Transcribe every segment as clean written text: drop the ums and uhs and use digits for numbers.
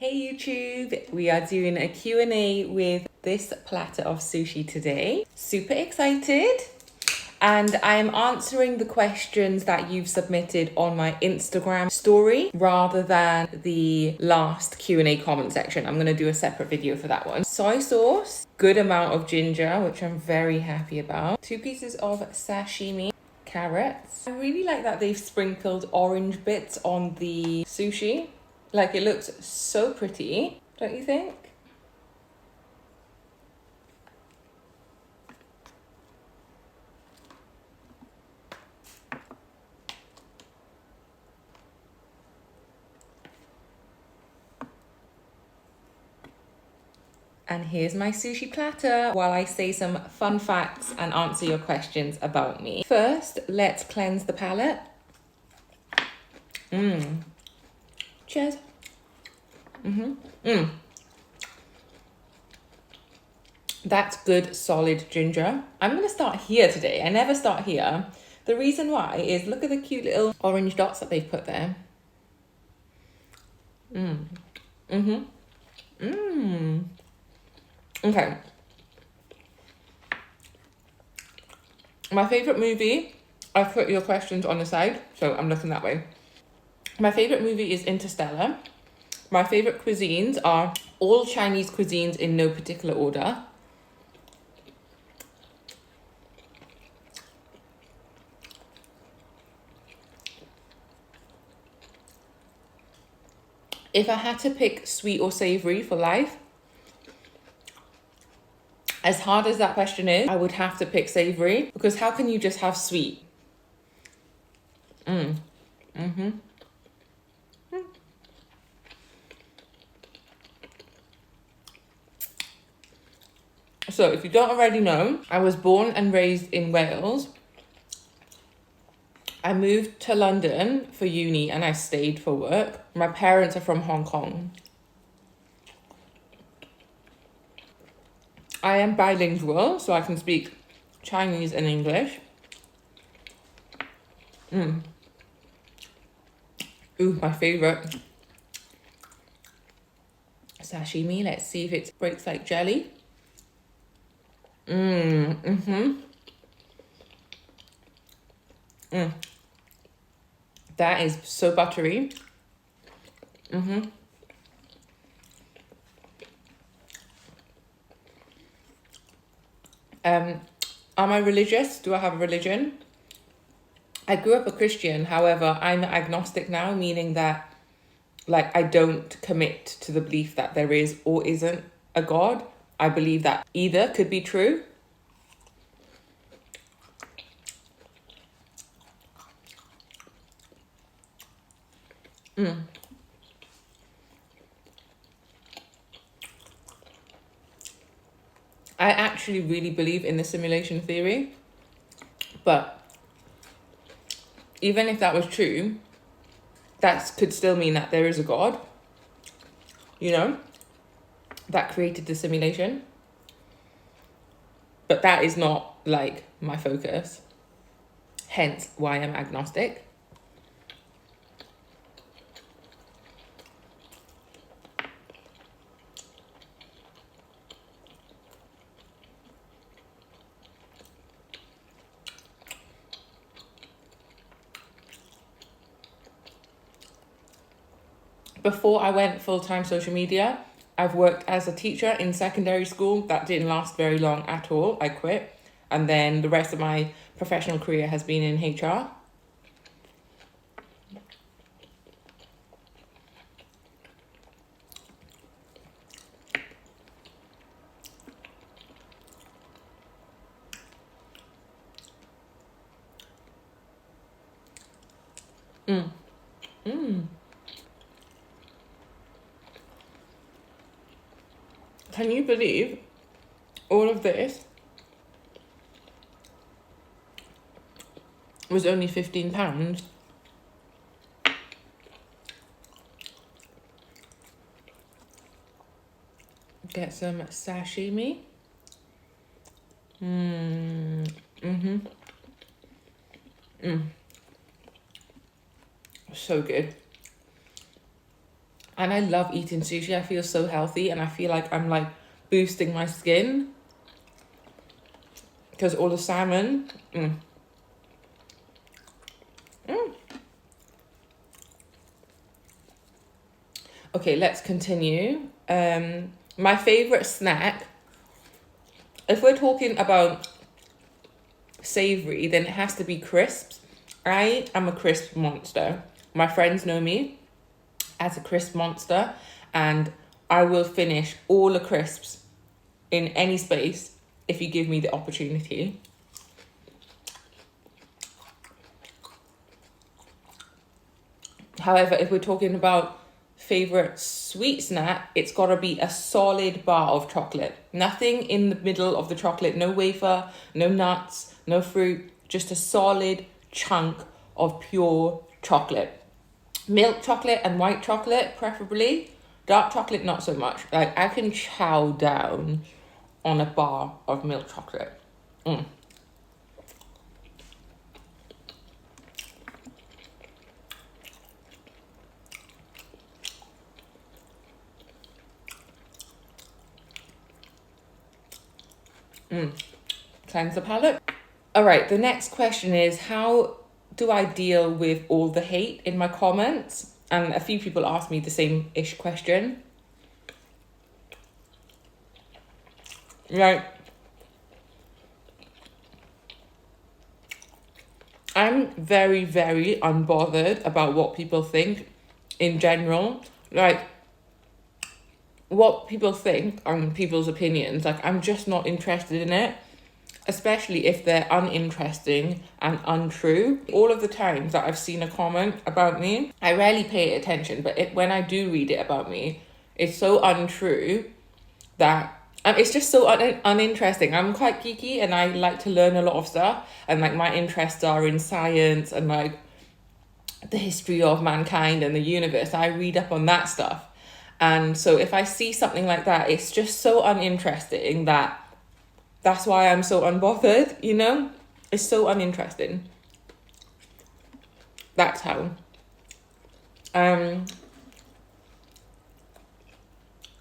Hey YouTube, we are doing a Q&A with this platter of sushi today. Super excited. And I am answering the questions that you've submitted on my Instagram story rather than the last Q&A comment section. I'm gonna do a separate video for that one. Soy sauce, good amount of ginger, which I'm very happy about. 2 pieces of sashimi, carrots. I really like that they've sprinkled orange bits on the sushi. Like, it looks so pretty, don't you think? And here's my sushi platter while I say some fun facts and answer your questions about me. First, let's cleanse the palate. Cheers. That's good, solid ginger. I'm gonna start here today. I never start here. The reason why is look at the cute little orange dots that they've put there. Okay. My favorite movie, I've put your questions on the side, so I'm looking that way. My favorite movie is Interstellar. My favorite cuisines are all Chinese cuisines in no particular order. If I had to pick sweet or savory for life, as hard as that question is, I would have to pick savory because how can you just have sweet? So if you don't already know, I was born and raised in Wales. I moved to London for uni and I stayed for work. My parents are from Hong Kong. I am bilingual, so I can speak Chinese and English. Ooh, my favorite. Sashimi, let's see if it breaks like jelly. That is so buttery. Am I religious? Do I have a religion? I grew up a Christian, however, I'm agnostic now, meaning that like I don't commit to the belief that there is or isn't a God. I believe that either could be true. I actually really believe in the simulation theory, but even if that was true, that could still mean that there is a God, you know, that created the simulation. But that is not like my focus, hence why I'm agnostic. Before I went full-time social media, I've worked as a teacher in secondary school. That didn't last very long at all. I quit. And then the rest of my professional career has been in HR. Can you believe all of this was only £15? Get some sashimi. So good. And I love eating sushi. I feel so healthy and I feel like I'm like boosting my skin because all the salmon. Okay, let's continue. My favorite snack, if we're talking about savory, then it has to be crisps. I am a crisp monster. My friends know me as a crisp monster, and I will finish all the crisps in any space if you give me the opportunity. However, if we're talking about favorite sweet snack, it's got to be a solid bar of chocolate. Nothing in the middle of the chocolate, no wafer, no nuts, no fruit, just a solid chunk of pure chocolate. Milk chocolate and white chocolate, preferably. Dark chocolate, not so much. Like, I can chow down on a bar of milk chocolate. Cleanse the palate. All right, the next question is, how do I deal with all the hate in my comments? And a few people asked me the same-ish question. Right. I'm very, very unbothered about what people think in general. Like, what people think and people's opinions, like, I'm just not interested in it, especially if they're uninteresting and untrue. All of the times that I've seen a comment about me, I rarely pay attention, but when I do read it about me, it's so untrue that it's just so uninteresting. I'm quite geeky and I like to learn a lot of stuff, and like my interests are in science and like the history of mankind and the universe. I read up on that stuff. And so if I see something like that, it's just so uninteresting that's why I'm so unbothered, you know? It's so uninteresting. That's how.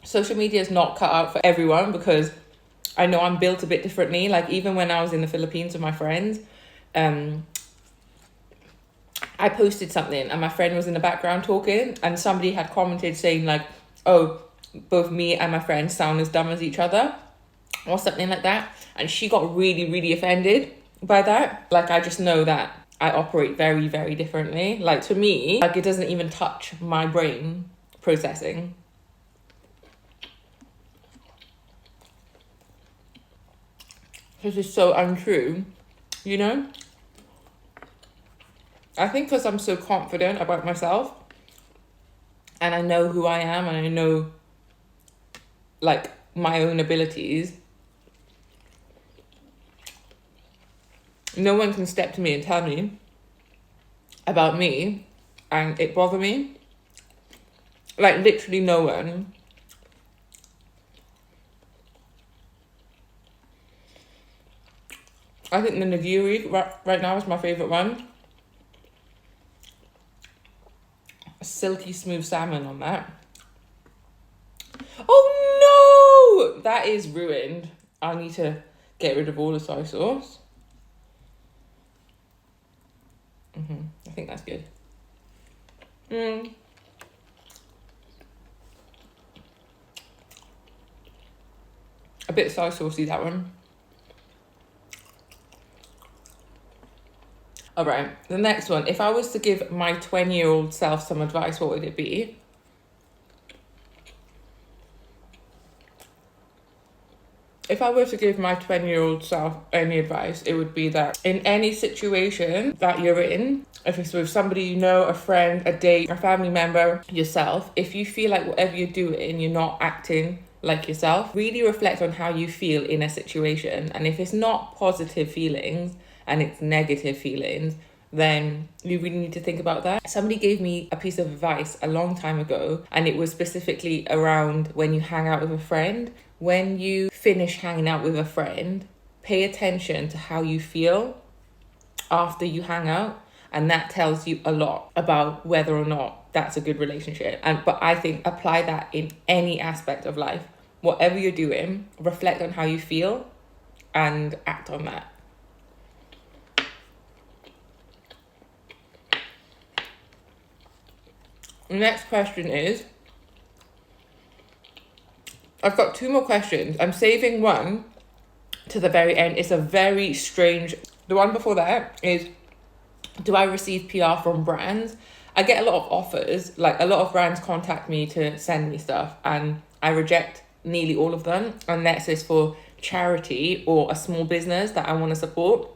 Social media is not cut out for everyone because I know I'm built a bit differently. Like, even when I was in the Philippines with my friends, I posted something and my friend was in the background talking, and somebody had commented saying like, oh, both me and my friend sound as dumb as each other or something like that. And she got really, really offended by that. Like, I just know that I operate very, very differently. Like, to me, like, it doesn't even touch my brain processing. This is so untrue, you know? I think because I'm so confident about myself and I know who I am and I know like my own abilities, no one can step to me and tell me about me and it bother me. Like, literally no one. I think the nigiri right now is my favourite one. A silky smooth salmon on that. Oh no! That is ruined. I need to get rid of all the soy sauce. I think that's good. A bit soy saucy, that one. All right, the next one. If I was to give my 20-year-old self some advice, what would it be? If I were to give my 20-year-old self any advice, it would be that in any situation that you're in, if it's with somebody you know, a friend, a date, a family member, yourself, if you feel like whatever you're doing, you're not acting like yourself, really reflect on how you feel in a situation. And if it's not positive feelings and it's negative feelings, then you really need to think about that. Somebody gave me a piece of advice a long time ago, and it was specifically around when you hang out with a friend. When you finish hanging out with a friend, pay attention to how you feel after you hang out And that tells you a lot about whether or not that's a good relationship. But I think apply that in any aspect of life. Whatever you're doing, reflect on how you feel and act on that. The next question is, I've got 2 more questions. I'm saving one to the very end. It's a very strange, the one before that is, do I receive PR from brands? I get a lot of offers, like a lot of brands contact me to send me stuff, and I reject nearly all of them unless it's for charity or a small business that I want to support.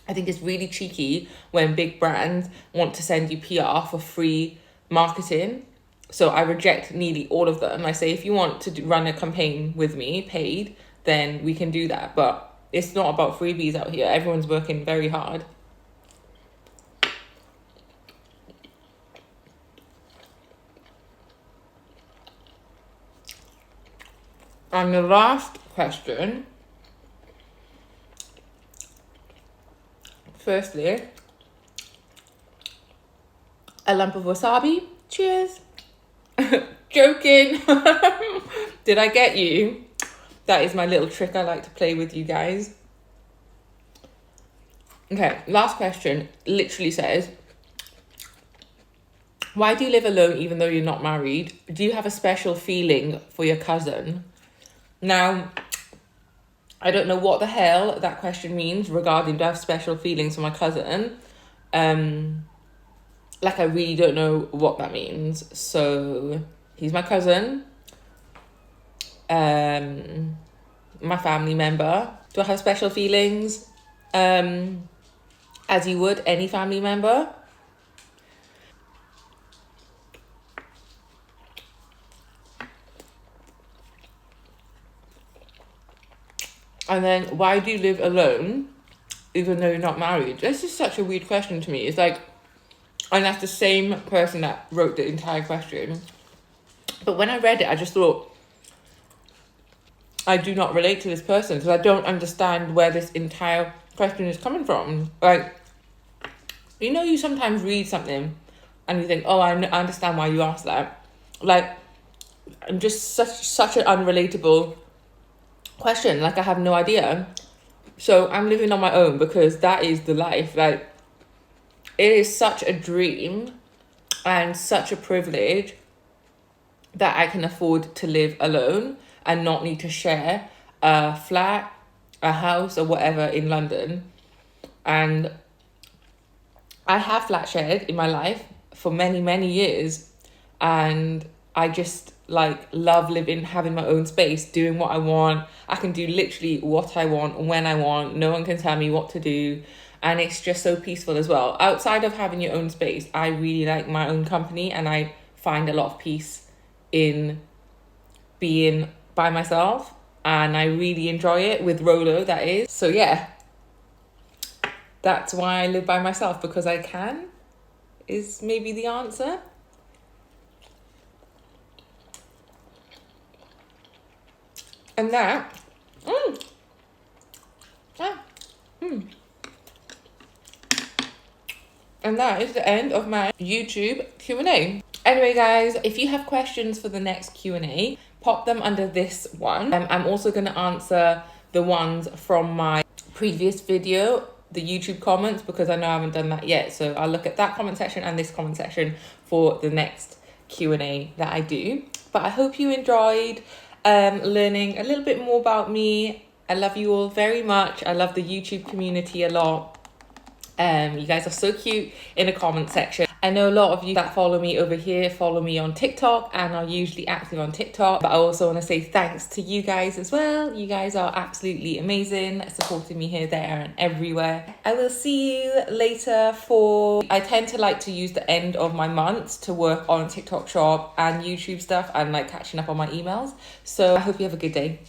I think it's really cheeky when big brands want to send you PR for free marketing. So I reject nearly all of them. I say, if you want to run a campaign with me, paid, then we can do that. But it's not about freebies out here. Everyone's working very hard. And the last question, firstly, a lump of wasabi. Cheers. Joking. Did I get you? That is my little trick I like to play with you guys. Okay, last question literally says, why do you live alone even though you're not married? Do you have a special feeling for your cousin? Now, I don't know what the hell that question means regarding do I have special feelings for my cousin. Like, I really don't know what that means. So, he's my cousin. My family member. Do I have special feelings? As you would any family member. And then, why do you live alone even though you're not married? This is such a weird question to me. It's like, and that's the same person that wrote the entire question. But when I read it, I just thought, I do not relate to this person because I don't understand where this entire question is coming from. Like, you know, you sometimes read something and you think, oh, I understand why you asked that. Like, I'm just such an unrelatable question. Like, I have no idea. So I'm living on my own because that is the life. Like, it is such a dream and such a privilege that I can afford to live alone and not need to share a flat, a house, or whatever in London. And I have flat shared in my life for many, many years. And I just like love living, having my own space, doing what I want. I can do literally what I want, when I want. No one can tell me what to do. And it's just so peaceful as well. Outside of having your own space, I really like my own company. And I find a lot of peace in being by myself. And I really enjoy it with Rolo, that is. So yeah, that's why I live by myself, because I can, is maybe the answer. And that, and that is the end of my YouTube Q&A. Anyway, guys, if you have questions for the next Q&A, pop them under this one. I'm also going to answer the ones from my previous video, the YouTube comments, because I know I haven't done that yet. So I'll look at that comment section and this comment section for the next Q&A that I do. But I hope you enjoyed learning a little bit more about me. I love you all very much. I love the YouTube community a lot. You guys are so cute in the comment section. I know a lot of you that follow me over here follow me on TikTok and are usually active on TikTok. But I also want to say thanks to you guys as well. You guys are absolutely amazing, supporting me here, there, and everywhere. I will see you later for... I tend to like to use the end of my months to work on TikTok Shop and YouTube stuff and like catching up on my emails. So I hope you have a good day.